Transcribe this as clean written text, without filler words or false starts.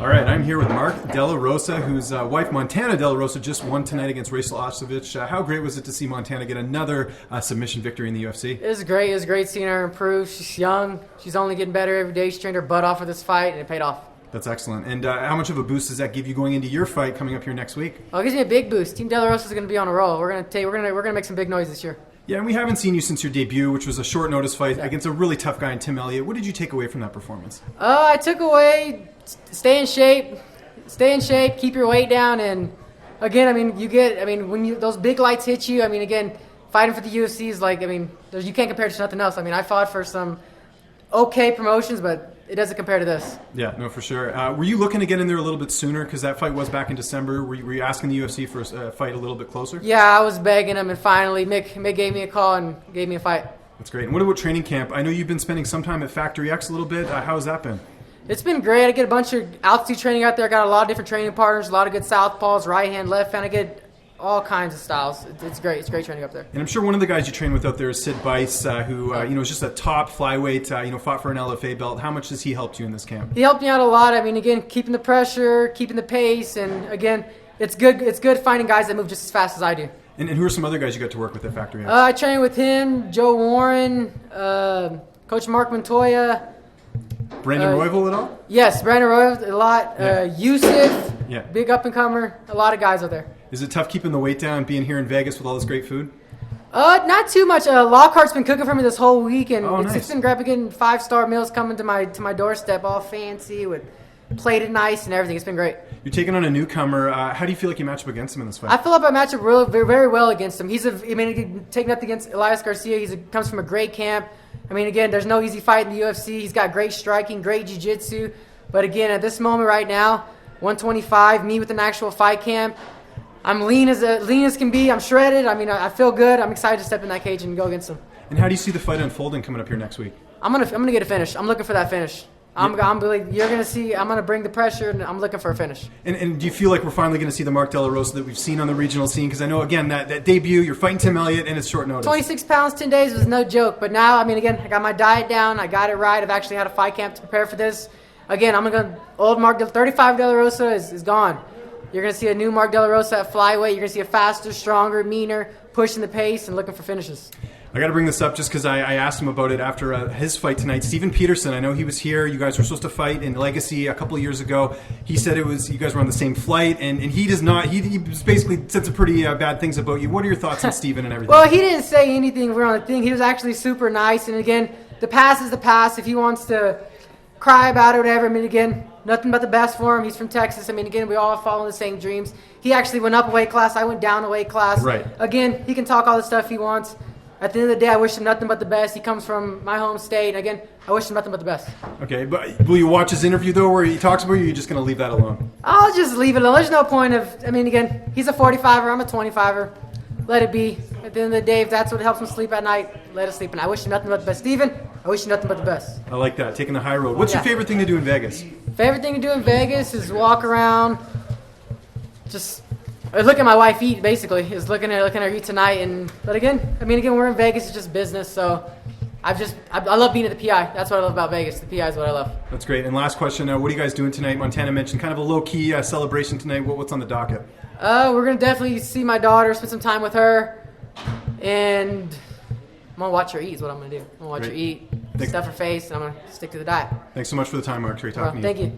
All right, I'm here with Mark De La Rosa, whose wife Montana De La Rosa just won tonight against Rachel Ostovich. How great was it to see Montana get another submission victory in the UFC? It was great. It was great seeing her improve. She's young. She's only getting better every day. She trained her butt off for this fight, and it paid off. That's excellent. And how much of a boost does that give you going into your fight coming up here next week? Oh, it gives me a big boost. Team De La Rosa is going to be on a roll. We're gonna make some big noise this year. Yeah, and we haven't seen you since your debut, which was a short notice fight against a really tough guy in Tim Elliott. What did you take away from that performance? I took away stay in shape, keep your weight down, and again, when those big lights hit you, fighting for the UFC is like, you can't compare it to nothing else. I fought for some okay promotions, but it doesn't compare to this. Yeah, no, for sure. Were you looking to get in there a little bit sooner? Because that fight was back in December. Were you asking the UFC for a fight a little bit closer? Yeah, I was begging him, and finally Mick gave me a call and gave me a fight. That's great. And what about training camp? I know you've been spending some time at Factory X a little bit. How has that been? It's been great. I get a bunch of altitude training out there. I got a lot of different training partners, a lot of good southpaws, right hand, left hand. I get all kinds of styles. It's great. It's great training up there. And I'm sure one of the guys you train with out there is Sid Bice, who is just a top flyweight. Fought for an LFA belt. How much has he helped you in this camp? He helped me out a lot. Again, keeping the pressure, keeping the pace, and again, it's good. It's good finding guys that move just as fast as I do. And who are some other guys you got to work with at Factory X? I train with him, Joe Warren, Coach Mark Montoya. Brandon Royval at all? Yes, Brandon Royval a lot. Yeah. Yusuf, yeah. Big up and comer. A lot of guys out there. Is it tough keeping the weight down, being here in Vegas with all this great food? Not too much. Lockhart's been cooking for me this whole week, and nice. It's been getting 5-star meals coming to my doorstep, all fancy with plated nice and everything. It's been great. You're taking on a newcomer. How do you feel like you match up against him in this fight? I feel like I match up very, very well against him. Taking up against Elias Garcia, he comes from a great camp. Again, there's no easy fight in the UFC. He's got great striking, great jiu-jitsu. But again, at this moment right now, 125, me with an actual fight camp. I'm lean as can be. I'm shredded. I feel good. I'm excited to step in that cage and go against him. And how do you see the fight unfolding coming up here next week? I'm gonna get a finish. I'm looking for that finish. You're gonna see. I'm gonna bring the pressure, and I'm looking for a finish. And do you feel like we're finally gonna see the Mark De La Rosa that we've seen on the regional scene? Because I know again that debut, you're fighting Tim Elliott, and it's short notice. 26 pounds, 10 days was no joke. But now, again, I got my diet down. I got it right. I've actually had a fight camp to prepare for this. Again, old Mark 35 De La Rosa is gone. You're going to see a new Mark De La Rosa at flyweight. You're going to see a faster, stronger, meaner, pushing the pace and looking for finishes. I got to bring this up just because I asked him about it after his fight tonight. Steven Peterson, I know he was here. You guys were supposed to fight in Legacy a couple of years ago. He said you guys were on the same flight, and he does not. He basically said some pretty bad things about you. What are your thoughts on Steven and everything? Well, he didn't say anything wrong. The thing, he was actually super nice. And again, the past is the past. If he wants to cry about it or whatever, again, nothing but the best for him. He's from Texas. Again, we all follow the same dreams. He actually went up a weight class. I went down a weight class. Right. Again, he can talk all the stuff he wants. At the end of the day, I wish him nothing but the best. He comes from my home state. Again, I wish him nothing but the best. Okay, but will you watch his interview, though, where he talks about you, or are you just going to leave that alone? I'll just leave it alone. There's no point of, again, he's a 45er. I'm a 25er. Let it be. At the end of the day, if that's what helps him sleep at night, let us sleep. And I wish him nothing but the best. Steven, I wish you nothing but the best. I like that, taking the high road. What's your favorite thing to do in Vegas? Favorite thing to do in Vegas is walk around, just look at my wife eat, basically. Is looking at her eat tonight. But again, we're in Vegas. It's just business, so I love being at the PI. That's what I love about Vegas. The PI is what I love. That's great. And last question, what are you guys doing tonight? Montana mentioned kind of a low-key celebration tonight. What's on the docket? We're going to definitely see my daughter, spend some time with her, and I'm going to watch her eat is what I'm going to do. I'm going to watch her eat, stuff her face, and I'm going to stick to the diet. Thanks so much for the time, Mark. Great talking to you. Thank you.